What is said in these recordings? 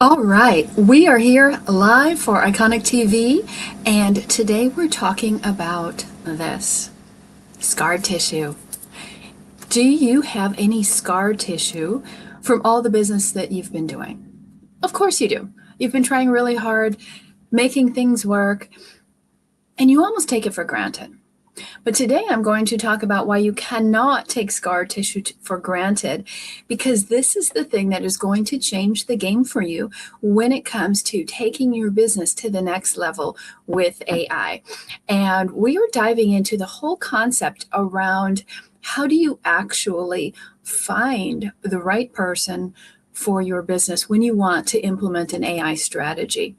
All right, we are here live for Iconic TV, and today we're talking about this scar tissue. Do you have any scar tissue from all the business that you've been doing? Of course you do. You've been trying really hard, making things work, and you almost take it for granted. But today I'm going to talk about why you cannot take scar tissue for granted, because this is the thing that is going to change the game for you when it comes to taking your business to the next level with AI. And we are diving into the whole concept around how do you actually find the right person for your business when you want to implement an AI strategy.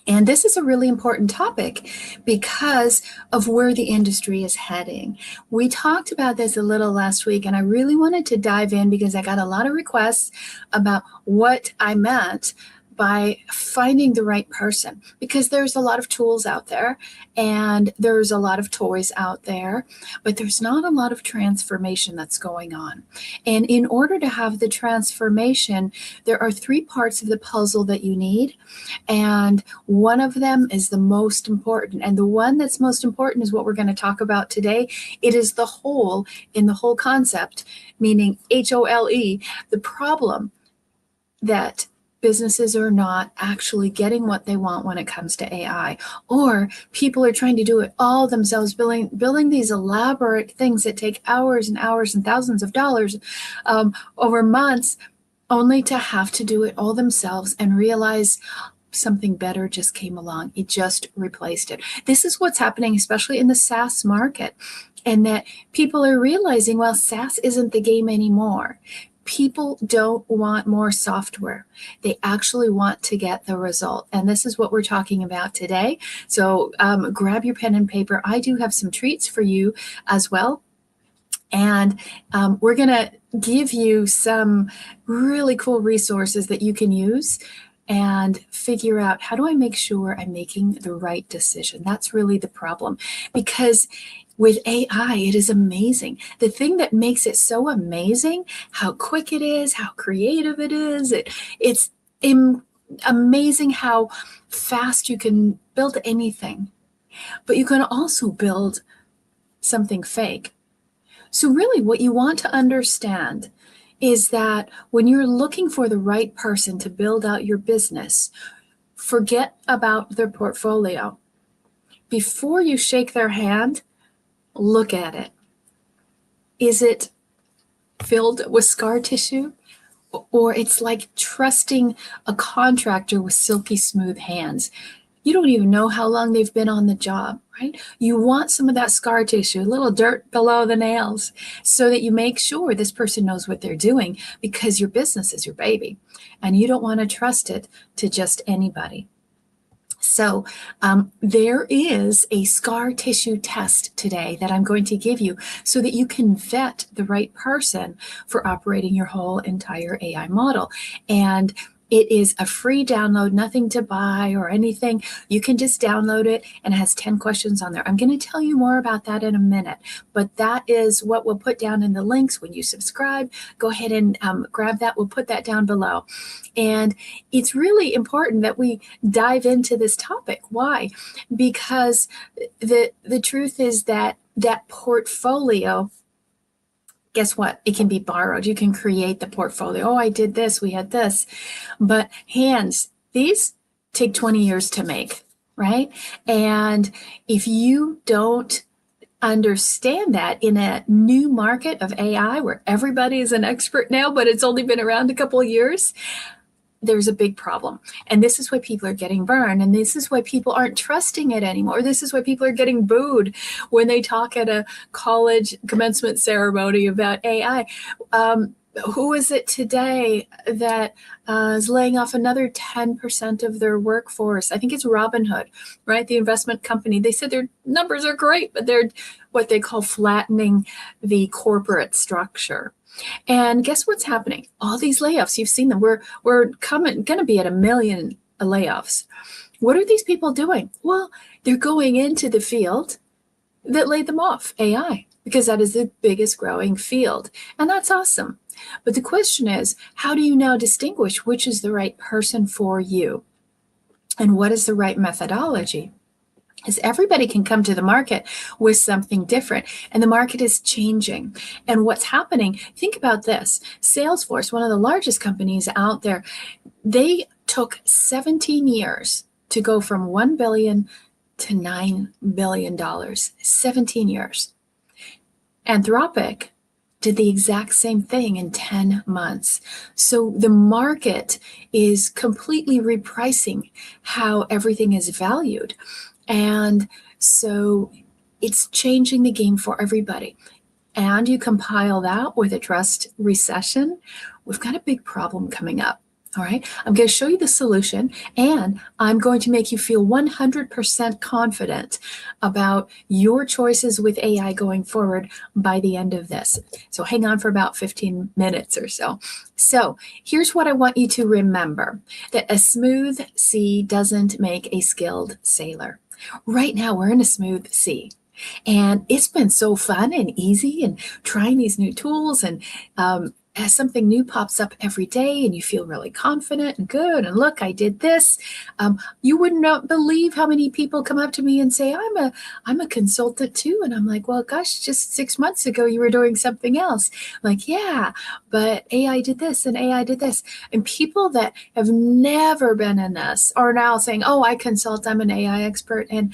And this is a really important topic because of where the industry is heading. We talked about this a little last week, and I really wanted to dive in because I got a lot of requests about what I meant by finding the right person, because there's a lot of tools out there and there's a lot of toys out there, but there's not a lot of transformation that's going on. And in order to have the transformation, there are three parts of the puzzle that you need. And one of them is the most important. And the one that's most important is what we're going to talk about today. It is the whole in the whole concept, meaning HOLE, the problem that businesses are not actually getting what they want when it comes to AI, or people are trying to do it all themselves, building these elaborate things that take hours and hours and thousands of dollars over months, only to have to do it all themselves and realize something better just came along. It just replaced it. This is what's happening, especially in the SaaS market, and that people are realizing, well, SaaS isn't the game anymore. People don't want more software. They actually want to get the result. And this is what we're talking about today. So grab your pen and paper. I do have some treats for you as well. And we're going to give you some really cool resources that you can use and figure out, how do I make sure I'm making the right decision? That's really the problem, because with AI, it is amazing. The thing that makes it so amazing, how quick it is, how creative it is. It's amazing how fast you can build anything, but you can also build something fake. So really what you want to understand is that when you're looking for the right person to build out your business, forget about their portfolio. Before you shake their hand, look at it. Is it filled with scar tissue? Or it's like trusting a contractor with silky smooth hands. You don't even know how long they've been on the job, right? You want some of that scar tissue, a little dirt below the nails, so that you make sure this person knows what they're doing, because your business is your baby and you don't want to trust it to just anybody. So there is a scar tissue test today that I'm going to give you so that you can vet the right person for operating your whole entire AI model. And it is a free download, nothing to buy or anything. You can just download it, and it has 10 questions on there. I'm going to tell you more about that in a minute, but that is what we'll put down in the links when you subscribe. Go ahead and grab that. We'll put that down below. And it's really important that we dive into this topic. Why? Because the truth is that portfolio, guess what? It can be borrowed. You can create the portfolio. Oh, I did this, we had this. But hands, these take 20 years to make, right? And if you don't understand that in a new market of AI where everybody is an expert now, but it's only been around a couple of years, there's a big problem. And this is why people are getting burned. And this is why people aren't trusting it anymore. This is why people are getting booed when they talk at a college commencement ceremony about AI. Who is it today that is laying off another 10% of their workforce? I think it's Robinhood, right? The investment company. They said their numbers are great, but they're what they call flattening the corporate structure. And guess what's happening? All these layoffs, you've seen them. We're going to be at 1 million layoffs. What are these people doing? Well, they're going into the field that laid them off, AI, because that is the biggest growing field. And that's awesome. But the question is, how do you now distinguish which is the right person for you? And what is the right methodology? Because everybody can come to the market with something different, and the market is changing. And what's happening, think about this. Salesforce, one of the largest companies out there, they took 17 years to go from $1 billion to $9 billion. 17 years. Anthropic did the exact same thing in 10 months. So the market is completely repricing how everything is valued. And so it's changing the game for everybody. And you compile that with a trust recession, we've got a big problem coming up. All right, I'm going to show you the solution, and I'm going to make you feel 100% confident about your choices with AI going forward by the end of this. So hang on for about 15 minutes or so. So here's what I want you to remember, that a smooth sea doesn't make a skilled sailor. Right now, we're in a smooth sea. And it's been so fun and easy, and trying these new tools, and as something new pops up every day and you feel really confident and good, and look, I did this. You would not believe how many people come up to me and say, I'm a consultant too. And I'm like, well, gosh, just 6 months ago you were doing something else. I'm like, yeah, but AI did this and AI did this. And people that have never been in this are now saying, oh, I consult, I'm an AI expert. And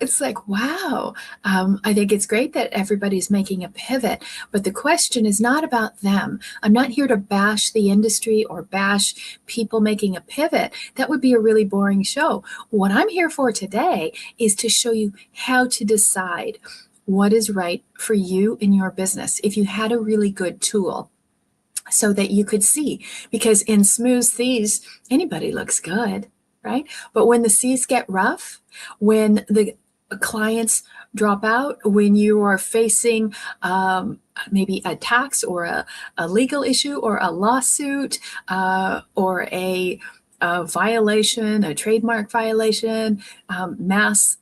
it's like, wow, I think it's great that everybody's making a pivot, but the question is not about them. I'm not here to bash the industry or bash people making a pivot. That would be a really boring show. What I'm here for today is to show you how to decide what is right for you in your business if you had a really good tool, so that you could see, because in smooth seas, anybody looks good, right? But when the seas get rough, when the clients drop out, when you are facing maybe a tax or a legal issue or a lawsuit or a violation, a trademark violation, mass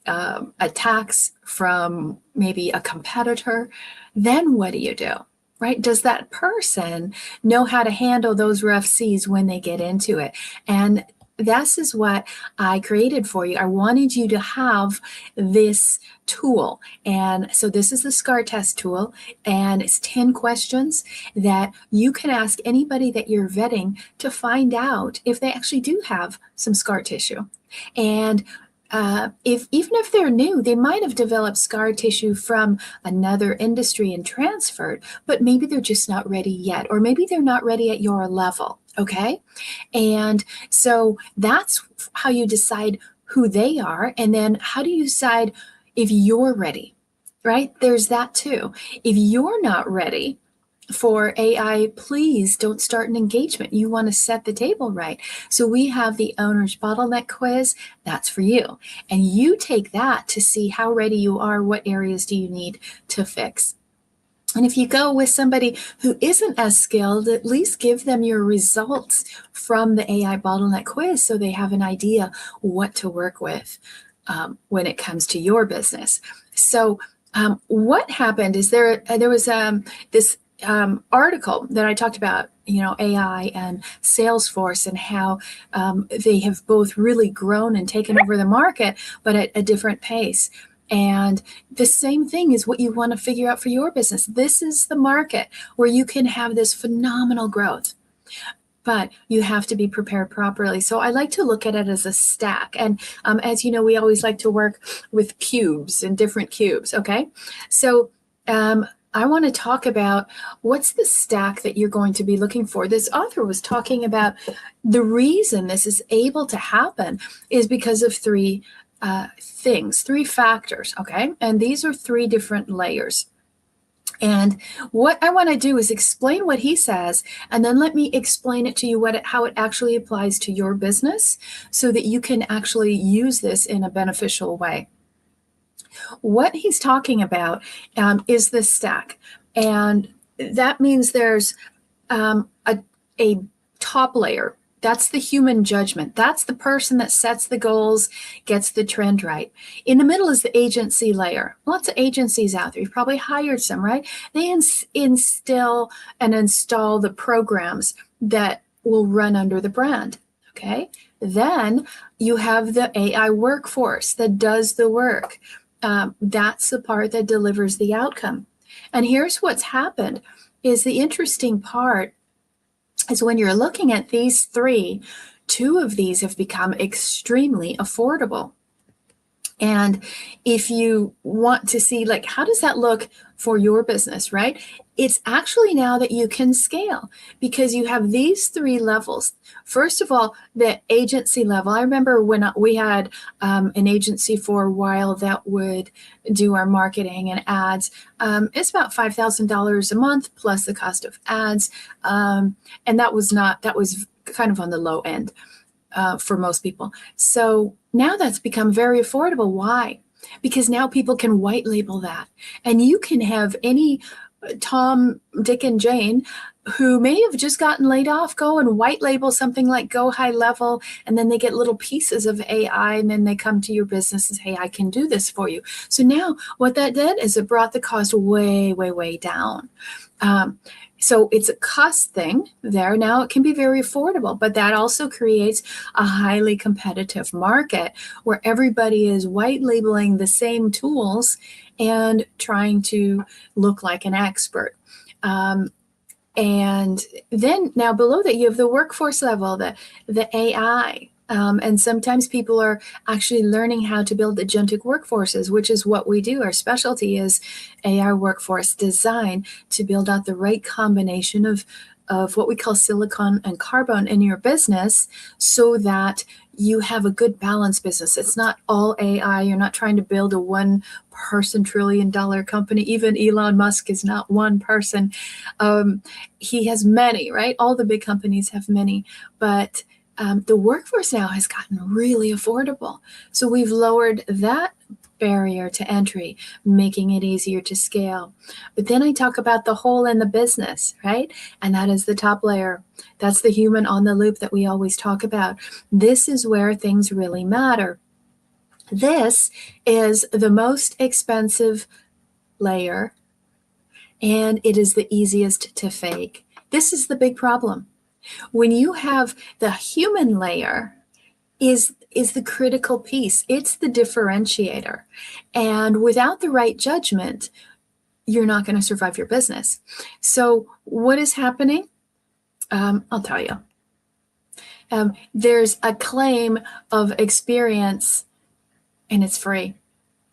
attacks from maybe a competitor, then what do you do? Right? Does that person know how to handle those rough seas when they get into it? And this is what I created for you. I wanted you to have this tool. And so this is the SCAR test tool, and it's 10 questions that you can ask anybody that you're vetting to find out if they actually do have some scar tissue. And even if they're new, they might have developed scar tissue from another industry and transferred, but maybe they're just not ready yet, or maybe they're not ready at your level. Okay. And so that's how you decide who they are. And then how do you decide if you're ready, right? There's that too. If you're not ready for AI, please don't start an engagement. You want to set the table right. So we have the owner's bottleneck quiz. That's for you. And you take that to see how ready you are. What areas do you need to fix? And if you go with somebody who isn't as skilled, at least give them your results from the AI bottleneck quiz so they have an idea what to work with when it comes to your business. So what happened is there was this article that I talked about, AI and Salesforce, and how they have both really grown and taken over the market, but at a different pace. And the same thing is what you want to figure out for your business. This is the market where you can have this phenomenal growth, but you have to be prepared properly. So I like to look at it as a stack. And as you know, we always like to work with cubes and different cubes. Okay. So I want to talk about what's the stack that you're going to be looking for. This author was talking about the reason this is able to happen is because of three factors, okay? And these are 3 different layers. And what I want to do is explain what he says, and then let me explain it to you how it actually applies to your business so that you can actually use this in a beneficial way. What he's talking about is this stack. And that means there's a top layer That's the human judgment. That's the person that sets the goals, gets the trend right. In the middle is the agency layer. Lots of agencies out there. You've probably hired some, right? They instill and install the programs that will run under the brand. Okay. Then you have the AI workforce that does the work. That's the part that delivers the outcome. And here's what's happened is the interesting part is when you're looking at these three, two of these have become extremely affordable. And if you want to see, like, how does that look for your business, right? It's actually now that you can scale because you have these three levels. First of all, the agency level. I remember when we had an agency for a while that would do our marketing and ads. It's about $5,000 a month plus the cost of ads. And that was kind of on the low end. For most people. So now that's become very affordable. Why? Because now people can white label that. And you can have any Tom, Dick, and Jane who may have just gotten laid off go and white label something like Go High Level, and then they get little pieces of AI, and then they come to your business and say, hey, I can do this for you. So now what that did is it brought the cost way, way, way down. So it's a cost thing there. Now it can be very affordable, but that also creates a highly competitive market where everybody is white labeling the same tools and trying to look like an expert. And then now below that, you have the workforce level, the AI. And sometimes people are actually learning how to build agentic workforces, which is what we do. Our specialty is AI workforce design to build out the right combination of what we call silicon and carbon in your business so that you have a good balanced business. It's not all AI. You're not trying to build a one-person trillion-dollar company. Even Elon Musk is not one person. He has many, right? All the big companies have many, but the workforce now has gotten really affordable. So we've lowered that barrier to entry, making it easier to scale. But then I talk about the hole in the business, right? And that is the top layer. That's the human on the loop that we always talk about. This is where things really matter. This is the most expensive layer, and it is the easiest to fake. This is the big problem. When you have the human layer is the critical piece. It's the differentiator. And without the right judgment, you're not going to survive your business. So what is happening? I'll tell you. There's a claim of experience and it's free,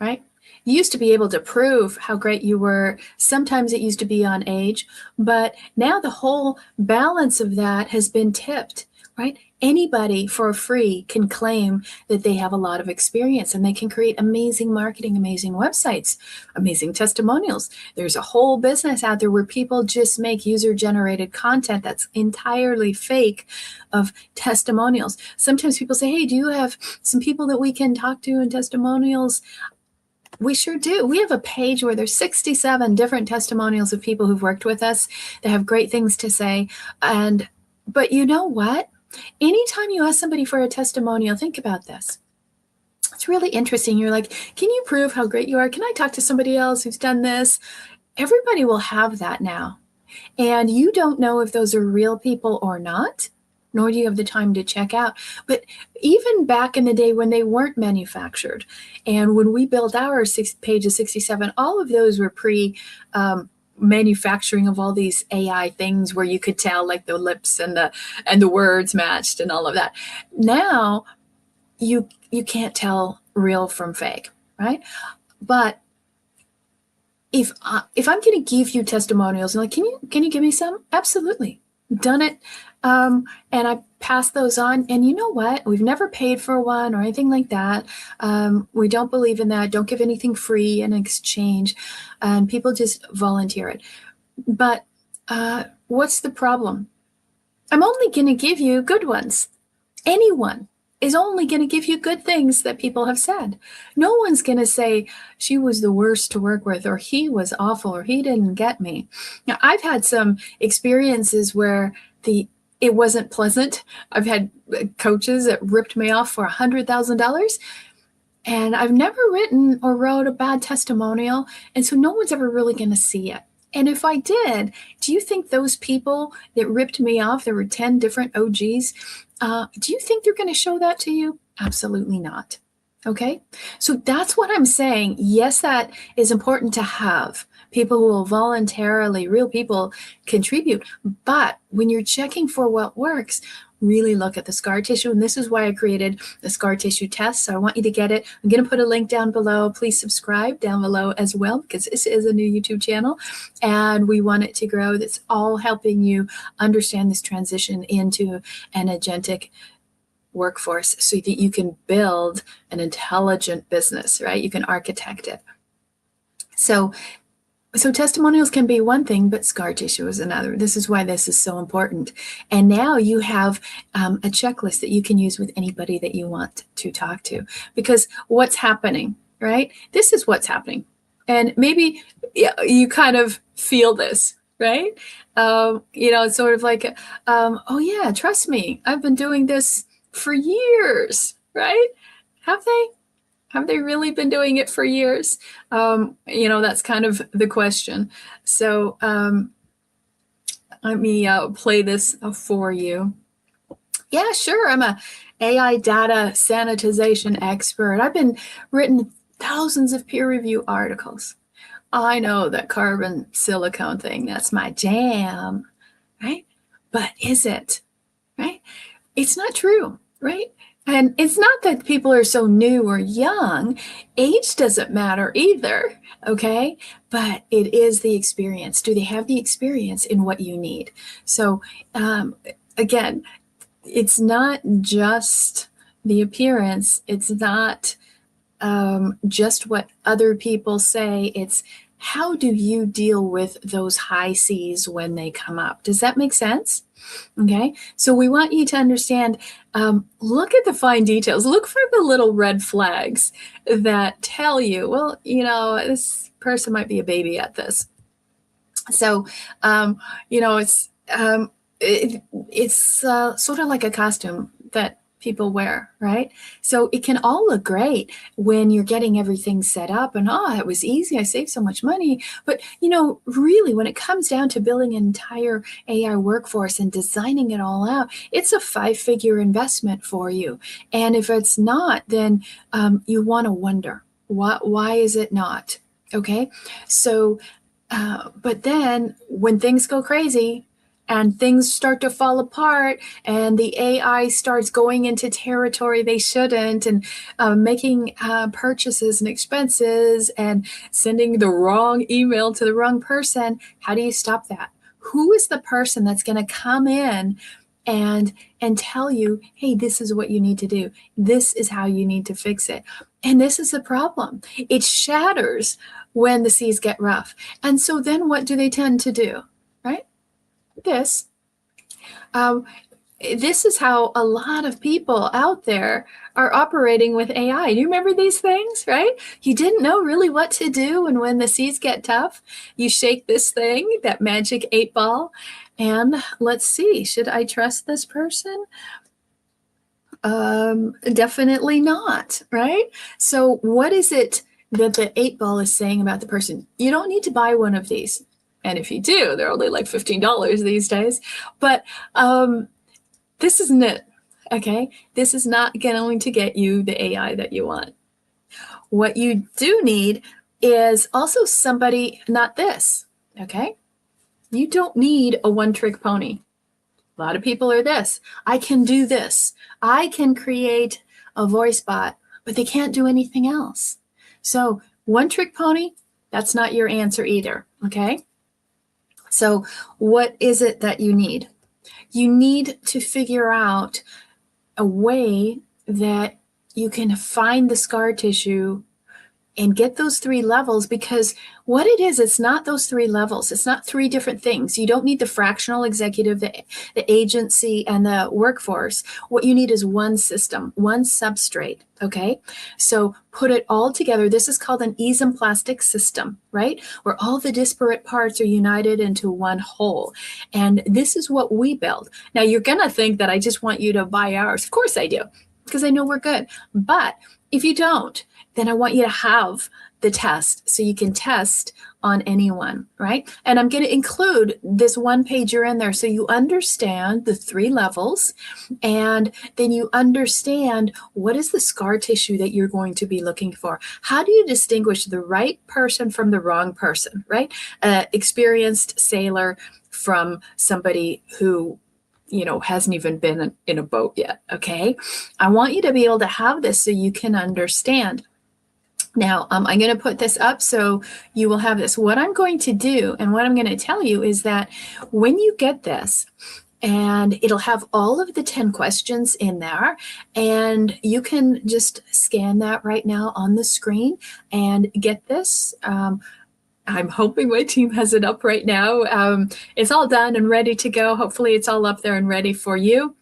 right? You used to be able to prove how great you were. Sometimes it used to be on age, but now the whole balance of that has been tipped, right? Anybody for free can claim that they have a lot of experience and they can create amazing marketing, amazing websites, amazing testimonials. There's a whole business out there where people just make user-generated content that's entirely fake of testimonials. Sometimes people say, hey, do you have some people that we can talk to in testimonials? We sure do. We have a page where there's 67 different testimonials of people who've worked with us that have great things to say. But you know what? Anytime you ask somebody for a testimonial, think about this. It's really interesting. You're like, can you prove how great you are? Can I talk to somebody else who's done this? Everybody will have that now. And you don't know if those are real people or not, nor do you have the time to check out. But even back in the day when they weren't manufactured, and when we built our pages 67, all of those were manufacturing of all these AI things where you could tell like the lips and the words matched and all of that. Now you can't tell real from fake, right? But if I'm going to give you testimonials, and like, can you give me some? Absolutely. Done it. And I pass those on. And you know what? We've never paid for one or anything like that. We don't believe in that. Don't give anything free in exchange. And people just volunteer it. But what's the problem? I'm only going to give you good ones. Anyone is only going to give you good things that people have said. No one's going to say she was the worst to work with, or he was awful, or he didn't get me. Now, I've had some experiences where the it wasn't pleasant. I've had coaches that ripped me off for $100,000. And I've never written or wrote a bad testimonial. And so no one's ever really going to see it. And if I did, do you think those people that ripped me off, there were 10 different OGs, do you think they're going to show that to you? Absolutely not. Okay. So that's what I'm saying. Yes, that is important to have. People who will voluntarily, real people, contribute. But when you're checking for what works, really look at the scar tissue. And this is why I created the scar tissue test. So I want you to get it. I'm going to put a link down below. Please subscribe down below as well, because this is a new YouTube channel and we want it to grow. That's all helping you understand this transition into an agentic workforce so that you can build an intelligent business, right? You can architect it. So testimonials can be one thing, but scar tissue is another. This is why this is so important. And now you have a checklist that you can use with anybody that you want to talk to, because what's happening, right? This is what's happening. And maybe you kind of feel this, right? It's sort of like, oh yeah, trust me, I've been doing this for years, right? Have they? Have they really been doing it for years? That's kind of the question. So let me play this for you. Yeah, sure. I'm a AI data sanitization expert. I've been written thousands of peer review articles. I know that carbon silicone thing, that's my jam, right? But is it, right? It's not true, right? And it's not that people are so new or young. Age doesn't matter either, okay? But it is the experience. Do they have the experience in what you need? So again, it's not just the appearance. It's not just what other people say. It's how do you deal with those high C's when they come up? Does that make sense? Okay, so we want you to understand, look at the fine details. Look for the little red flags that tell you, well, this person might be a baby at this. So, it's sort of like a costume that people wear, right? So it can all look great when you're getting everything set up and, it was easy, I saved so much money. But, really when it comes down to building an entire AI workforce and designing it all out, it's a 5-figure investment for you. And if it's not, then you want to wonder, why is it not? Okay, so, but then when things go crazy, and things start to fall apart and the AI starts going into territory they shouldn't, and making purchases and expenses and sending the wrong email to the wrong person, how do you stop that? Who is the person that's going to come in and tell you, hey, this is what you need to do. This is how you need to fix it. And this is the problem. It shatters when the seas get rough. And so then what do they tend to do, right? This is how a lot of people out there are operating with AI. Do you remember these things, right? You didn't know really what to do, and when the seas get tough, you shake this thing, that magic 8-ball, and let's see, should I trust this person? Definitely not, right? So what is it that the 8-ball is saying about the person? You don't need to buy one of these. And if you do, they're only like $15 these days. But this isn't it, okay? This is not going to get you the AI that you want. What you do need is also somebody, not this, okay? You don't need a one-trick pony. A lot of people are this. I can do this. I can create a voice bot, but they can't do anything else. So one-trick pony, that's not your answer either, okay? So what is it that you need? You need to figure out a way that you can find the scar tissue and get those 3 levels, because what it is, it's not those 3 levels. It's not 3 different things. You don't need the fractional executive, the agency, and the workforce. What you need is one system, one substrate. Okay. So put it all together. This is called an isoplastic system, right? Where all the disparate parts are united into one whole. And this is what we build. Now you're going to think that I just want you to buy ours. Of course I do, because I know we're good. But if you don't, then I want you to have the test so you can test on anyone, right? And I'm going to include this one pager in there so you understand the 3 levels, and then you understand what is the scar tissue that you're going to be looking for. How do you distinguish the right person from the wrong person, right? Experienced sailor from somebody who hasn't even been in a boat yet. Okay. I want you to be able to have this so you can understand. Now, I'm going to put this up so you will have this. What I'm going to do and what I'm going to tell you is that when you get this, and it'll have all of the 10 questions in there, and you can just scan that right now on the screen and get this. I'm hoping my team has it up right now. It's all done and ready to go. Hopefully it's all up there and ready for you.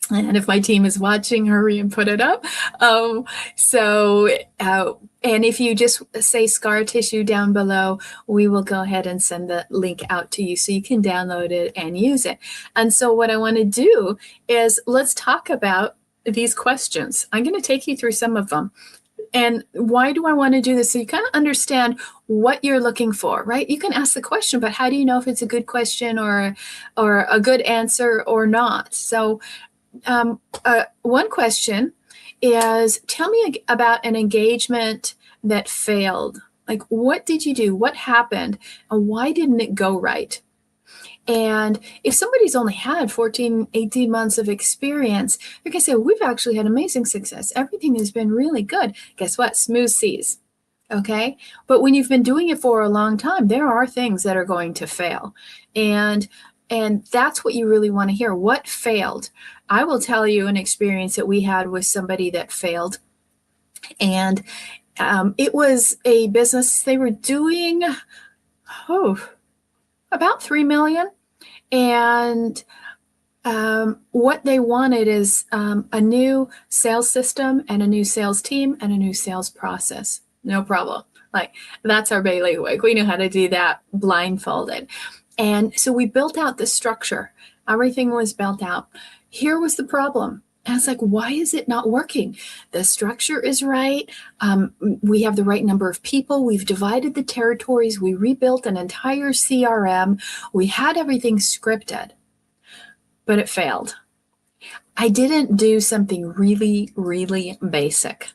And if my team is watching, hurry and put it up. And if you just say scar tissue down below, we will go ahead and send the link out to you so you can download it and use it. And so what I want to do is let's talk about these questions. I'm going to take you through some of them. And why do I want to do this? So you kind of understand what you're looking for, right? You can ask the question, but how do you know if it's a good question or a good answer or not? So one question is, tell me about an engagement that failed. Like, what did you do? What happened? And why didn't it go right? And if somebody's only had 14, 18 months of experience, they're going to say, we've actually had amazing success. Everything has been really good. Guess what? Smooth seas. Okay. But when you've been doing it for a long time, there are things that are going to fail. And that's what you really want to hear. What failed? I will tell you an experience that we had with somebody that failed. And it was a business. They were doing, about 3 million. And what they wanted is a new sales system and a new sales team and a new sales process. No problem. Like, that's our bailiwick. We knew how to do that blindfolded. And so we built out the structure. Everything was built out. Here was the problem. And it's like, why is it not working? The structure is right. We have the right number of people. We've divided the territories. We rebuilt an entire CRM. We had everything scripted, but it failed. I didn't do something really, really basic.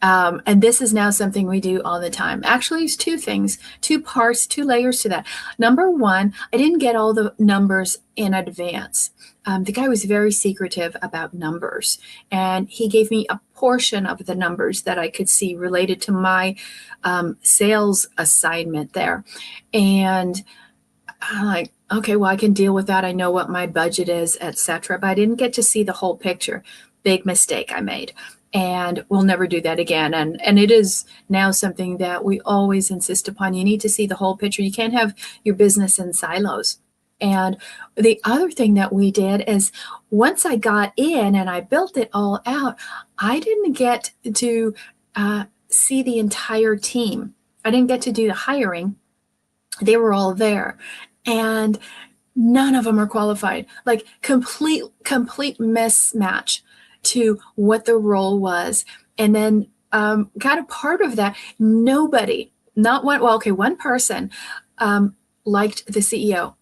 And this is now something we do all the time. Actually, it's 2 things, 2 parts, 2 layers to that. Number 1, I didn't get all the numbers in advance. The guy was very secretive about numbers, and he gave me a portion of the numbers that I could see related to my sales assignment there. And I'm like, okay, well, I can deal with that. I know what my budget is, etc. But I didn't get to see the whole picture. Big mistake I made. And we'll never do that again. And it is now something that we always insist upon. You need to see the whole picture. You can't have your business in silos. And the other thing that we did is, once I got in and I built it all out, I didn't get to see the entire team. I didn't get to do the hiring. They were all there. And none of them are qualified. Like, complete mismatch to what the role was. And then kind of part of that, nobody, not one, well, okay, one person liked the CEO.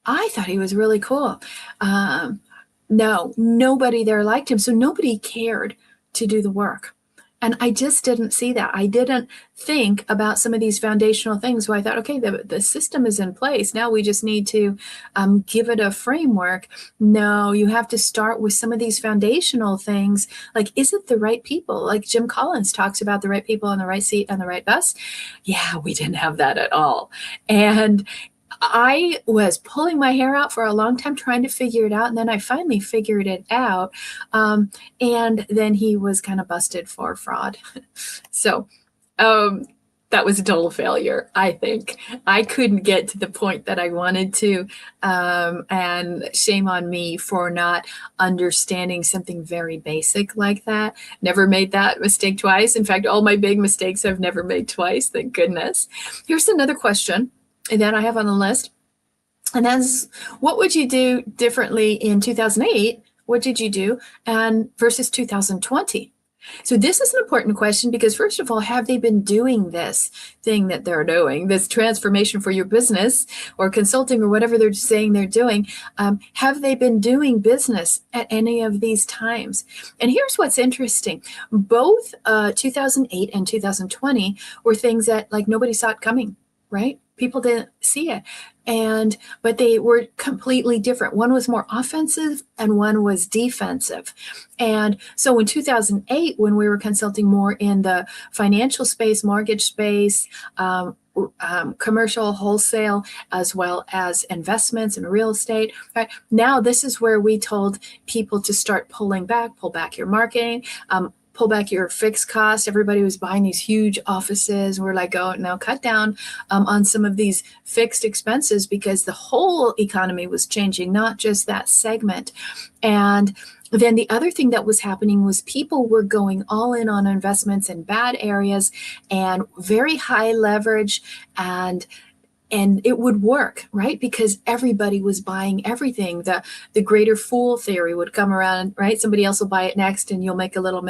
I thought he was really cool. No, nobody there liked him. So nobody cared to do the work. And I just didn't see that. I didn't think about some of these foundational things where I thought, okay, the system is in place. Now we just need to give it a framework. No, you have to start with some of these foundational things. Like, is it the right people? Like Jim Collins talks about the right people on the right seat on the right bus. Yeah, we didn't have that at all. And I was pulling my hair out for a long time trying to figure it out. And then I finally figured it out. And then he was kind of busted for fraud. So Um, that was a total failure, I think. I couldn't get to the point that I wanted to. And shame on me for not understanding something very basic like that. Never made that mistake twice. In fact, all my big mistakes I've never made twice, thank goodness. Here's another question that I have on the list. And that's, what would you do differently in 2008? What did you do? And versus 2020? So this is an important question because, first of all, have they been doing this thing that they're doing, this transformation for your business or consulting or whatever they're saying they're doing? Have they been doing business at any of these times? And here's what's interesting. Both 2008 and 2020 were things that like nobody saw it coming, right? People didn't see it. But they were completely different. One was more offensive and one was defensive. And so in 2008, when we were consulting more in the financial space, mortgage space, commercial, wholesale, as well as investments and real estate, right? Now, this is where we told people to start pull back your marketing, pull back your fixed cost. Everybody was buying these huge offices. We're like, oh, now cut down on some of these fixed expenses because the whole economy was changing, not just that segment. And then the other thing that was happening was people were going all in on investments in bad areas and very high leverage, and it would work, right? Because everybody was buying everything. The greater fool theory would come around, right? Somebody else will buy it next and you'll make a little.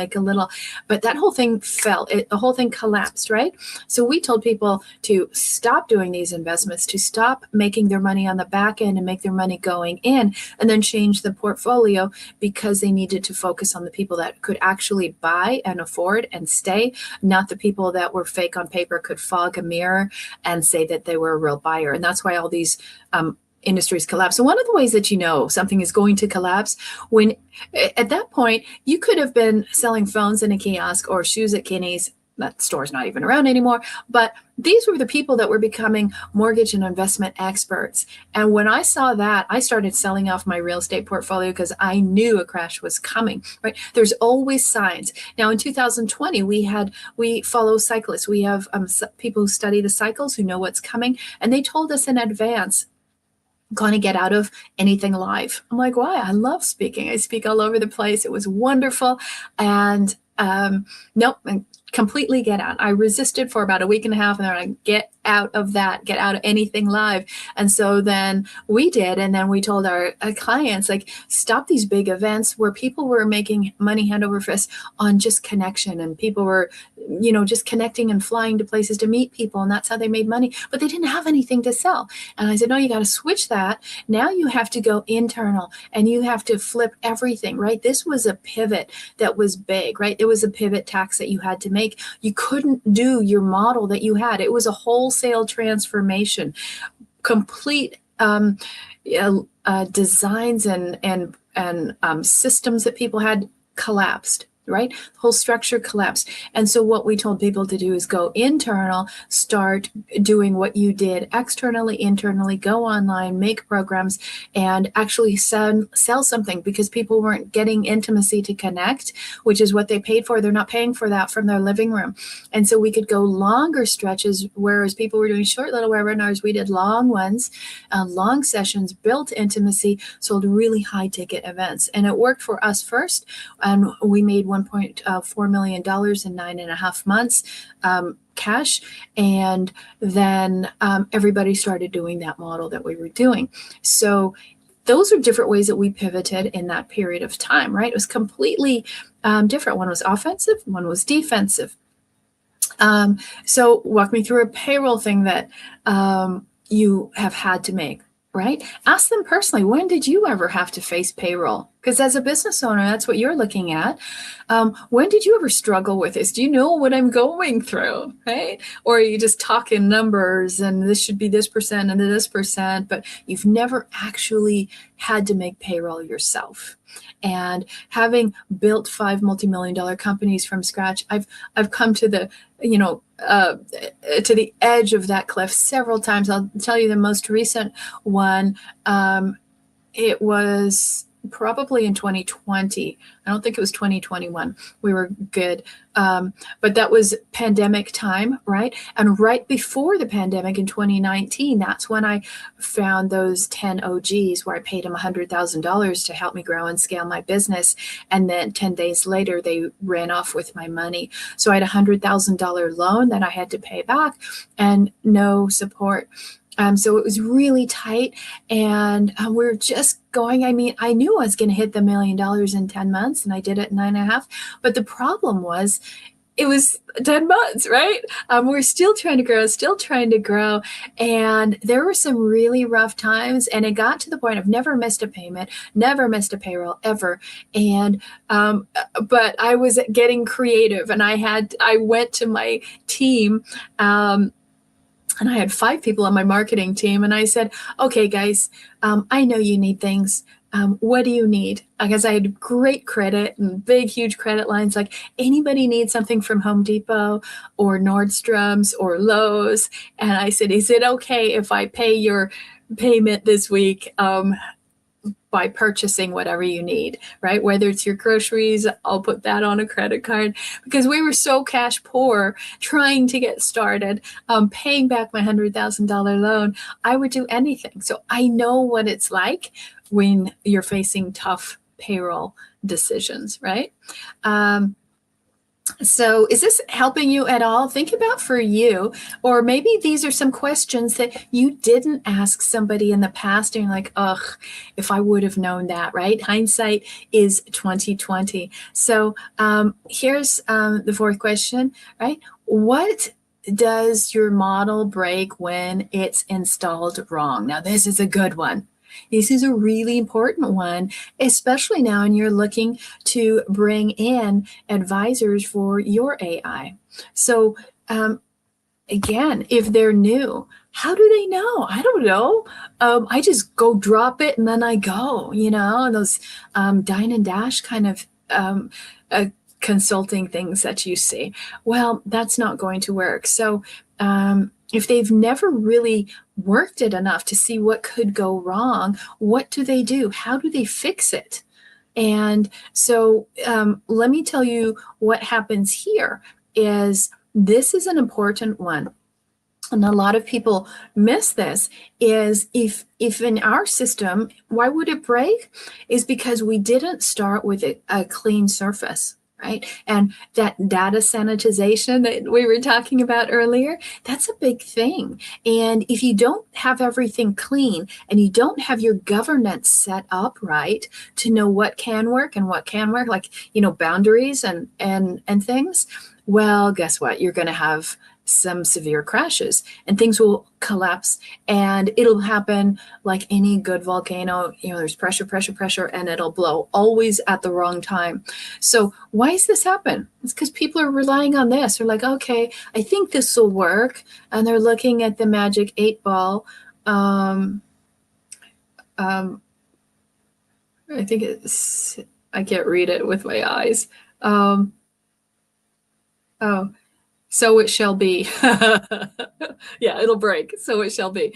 But that whole thing fell. The whole thing collapsed, right? So we told people to stop doing these investments, to stop making their money on the back end and make their money going in, and then change the portfolio because they needed to focus on the people that could actually buy and afford and stay, not the people that were fake on paper, could fog a mirror and say that they were a real buyer. And that's why all these industries collapse. So one of the ways that you know something is going to collapse, when at that point you could have been selling phones in a kiosk or shoes at Kinney's. That store's not even around anymore, but these were the people that were becoming mortgage and investment experts. And when I saw that, I started selling off my real estate portfolio because I knew a crash was coming, right? There's always signs. Now in 2020, we follow cyclists. We have people who study the cycles, who know what's coming. And they told us in advance, going to get out of anything live. I'm like, why? I love speaking. I speak all over the place. It was wonderful. And nope, completely get out. I resisted for about a week and a half, and then I get out of that, get out of anything live. And so then we did, and then we told our clients, like, stop these big events where people were making money hand over fist on just connection, and people were, just connecting and flying to places to meet people, and that's how they made money, but they didn't have anything to sell. And I said, no, you got to switch that. Now you have to go internal, and you have to flip everything, right? This was a pivot that was big, right? It was a pivot tax that you had to make. You couldn't do your model that you had. It was a wholesale transformation, complete designs and systems that people had collapsed. Right? The whole structure collapsed. And so what we told people to do is go internal, start doing what you did externally, internally, go online, make programs, and actually sell something, because people weren't getting intimacy to connect, which is what they paid for. They're not paying for that from their living room. And so we could go longer stretches, whereas people were doing short little webinars. We did long ones, long sessions, built intimacy, sold really high ticket events. And it worked for us first. And we made $1.4 million in 9.5 months cash. And then everybody started doing that model that we were doing. So those are different ways that we pivoted in that period of time, right? It was completely different. One was offensive, one was defensive. So walk me through a payroll thing that you have had to make, right? Ask them personally, when did you ever have to face payroll? Because as a business owner, that's what you're looking at. When did you ever struggle with this? Do you know what I'm going through, right? Or are you just talking numbers and this should be this percent and this percent, but you've never actually had to make payroll yourself. And having built 5 multi-million-dollar companies from scratch, I've come to the, to the edge of that cliff several times. I'll tell you the most recent one. It was probably in 2020. I don't think it was 2021. We were good. But that was pandemic time, right? And right before the pandemic in 2019, that's when I found those 10 OGs where I paid them $100,000 to help me grow and scale my business. And then 10 days later, they ran off with my money. So I had a $100,000 loan that I had to pay back and no support. So it was really tight, and we're just going. I mean, I knew I was going to hit the $1 million in 10 months, and I did it in 9.5. But the problem was, it was 10 months, right? We're still trying to grow. And there were some really rough times, and it got to the point I've never missed a payment, never missed a payroll ever. And, but I was getting creative, and I went to my team, and I had 5 people on my marketing team. And I said, okay, guys, I know you need things. What do you need? Because I had great credit and big, huge credit lines. Like, anybody need something from Home Depot or Nordstrom's or Lowe's? And I said, is it okay if I pay your payment this week? By purchasing whatever you need, right? Whether it's your groceries, I'll put that on a credit card, because we were so cash poor trying to get started, paying back my $100,000 loan. I would do anything. So I know what it's like when you're facing tough payroll decisions, right? So is this helping you at all? Think about for you, or maybe these are some questions that you didn't ask somebody in the past and you're like, ugh, if I would have known that, right? Hindsight is 2020. So here's the 4th question, right? What does your model break when it's installed wrong? Now, this is a good one. This is a really important one, especially now when you're looking to bring in advisors for your AI. So again, if they're new, how do they know? I don't know. I just go drop it and then I go, and those dine and dash kind of consulting things that you see. Well, that's not going to work. So if they've never really worked it enough to see what could go wrong, what do they do? How do they fix it? And so let me tell you what happens here is this is an important one. And a lot of people miss this is if in our system, why would it break? Is because we didn't start with a clean surface. Right? And that data sanitization that we were talking about earlier, that's a big thing. And if you don't have everything clean and you don't have your governance set up right to know what can work and what can work, like, boundaries and things, well, guess what? You're going to have some severe crashes and things will collapse, and it'll happen like any good volcano. There's pressure, and it'll blow always at the wrong time. So why does this happen? It's because people are relying on this. They're like, okay, I think this will work. And they're looking at the magic 8-ball. I think I can't read it with my eyes. So it shall be. Yeah, it'll break. So it shall be.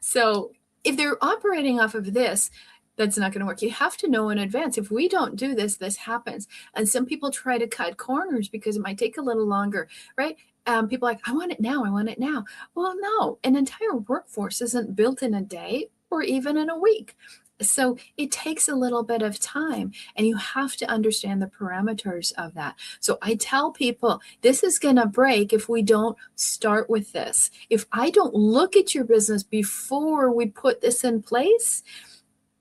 So if they're operating off of this, that's not going to work. You have to know in advance. If we don't do this, this happens. And some people try to cut corners because it might take a little longer, right? People are like, I want it now. I want it now. Well, no, an entire workforce isn't built in a day or even in a week. So it takes a little bit of time, and you have to understand the parameters of that. So I tell people this is going to break if we don't start with this. If I don't look at your business before we put this in place,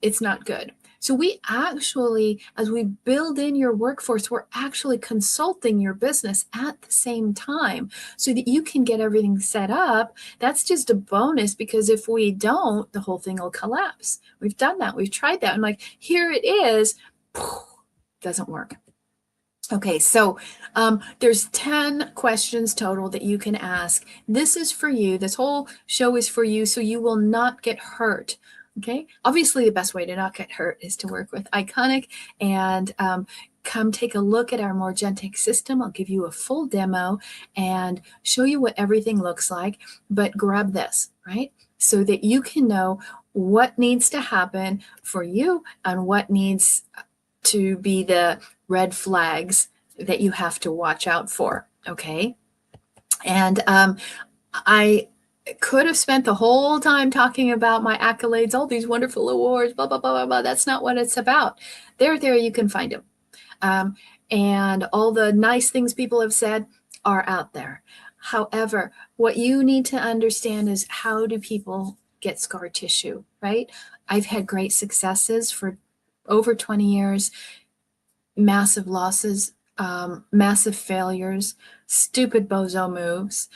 it's not good. So we actually, as we build in your workforce, we're actually consulting your business at the same time so that you can get everything set up. That's just a bonus, because if we don't, the whole thing will collapse. We've done that. We've tried that. I'm like, here it is. Doesn't work. Okay, so there's 10 questions total that you can ask. This is for you. This whole show is for you, so you will not get hurt. Okay, obviously the best way to not get hurt is to work with Iconic and come take a look at our Morgentic system. I'll give you a full demo and show you what everything looks like, but grab this, right? So that you can know what needs to happen for you and what needs to be the red flags that you have to watch out for. Okay. And I could have spent the whole time talking about my accolades, all these wonderful awards, blah, blah, blah, blah, blah. That's not what it's about. There, you can find them. And all the nice things people have said are out there. However, what you need to understand is, how do people get scar tissue, right? I've had great successes for over 20 years, massive losses, massive failures, stupid bozo moves,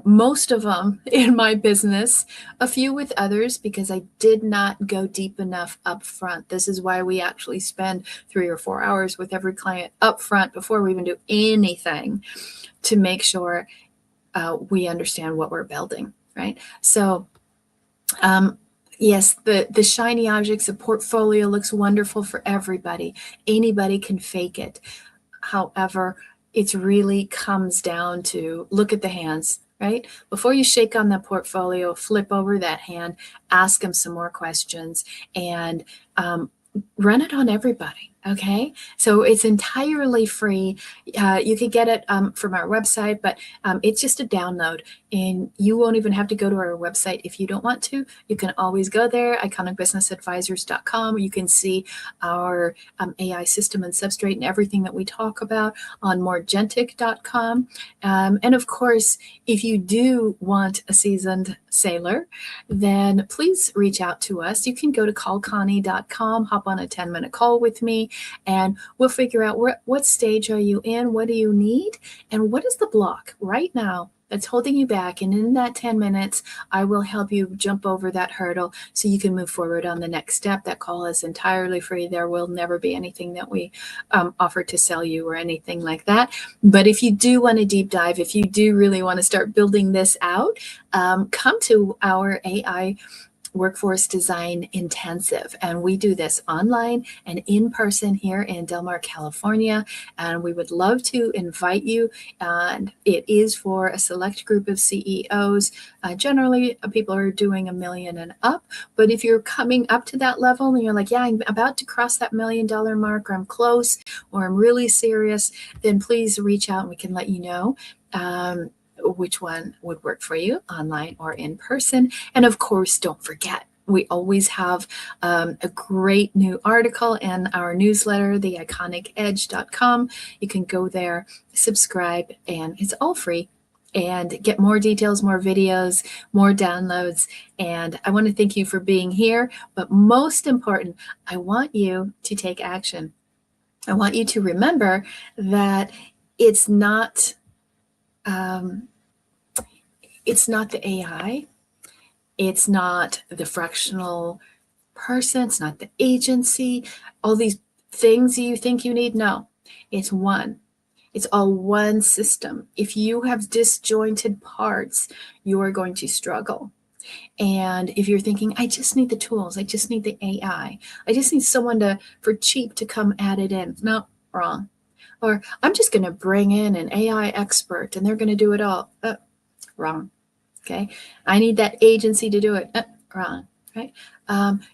most of them in my business, a few with others, because I did not go deep enough up front. This is why we actually spend 3 or 4 hours with every client up front before we even do anything, to make sure we understand what we're building, right? So yes, the shiny objects, the portfolio looks wonderful for everybody. Anybody can fake it. However, it really comes down to, look at the hands, right? Before you shake on the portfolio, flip over that hand, ask them some more questions, and run it on everybody. Okay, so it's entirely free. You can get it from our website, but it's just a download, and you won't even have to go to our website if you don't want to. You can always go there, iconicbusinessadvisors.com. You can see our AI system and substrate and everything that we talk about on moregentic.com. And of course, if you do want a seasoned sailor, then please reach out to us. You can go to callconnie.com, hop on a 10-minute call with me, and we'll figure out what stage are you in, what do you need, and what is the block right now that's holding you back. And in that 10 minutes, I will help you jump over that hurdle so you can move forward on the next step. That call is entirely free. There will never be anything that we offer to sell you or anything like that. But if you do want to deep dive, if you do really want to start building this out, come to our AI Workforce Design Intensive. And we do this online and in person here in Del Mar, California. And we would love to invite you. And it is for a select group of CEOs. Generally, people are doing $1 million and up. But if you're coming up to that level and you're like, yeah, I'm about to cross that $1 million mark, or I'm close, or I'm really serious, then please reach out and we can let you know which one would work for you, online or in person. And of course, don't forget, we always have a great new article in our newsletter, theiconicedge.com. You can go there, subscribe, and it's all free, and get more details, more videos, more downloads. And I want to thank you for being here. But most important, I want you to take action. I want you to remember that it's not the AI, it's not the fractional person, it's not the agency, all these things you think you need. No, it's one. It's all one system. If you have disjointed parts, you are going to struggle. And if you're thinking, I just need the tools, I just need the AI, I just need someone for cheap to come add it in. No, wrong. Or I'm just going to bring in an AI expert and they're going to do it all. Wrong. Okay. I need that agency to do it. Wrong. Right.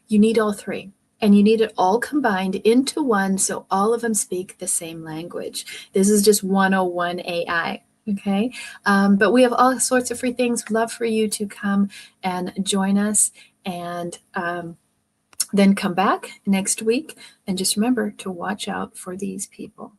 You need all three, and you need it all combined into one, so all of them speak the same language. This is just 101 AI. Okay. But we have all sorts of free things. We'd love for you to come and join us, and then come back next week. And just remember to watch out for these people.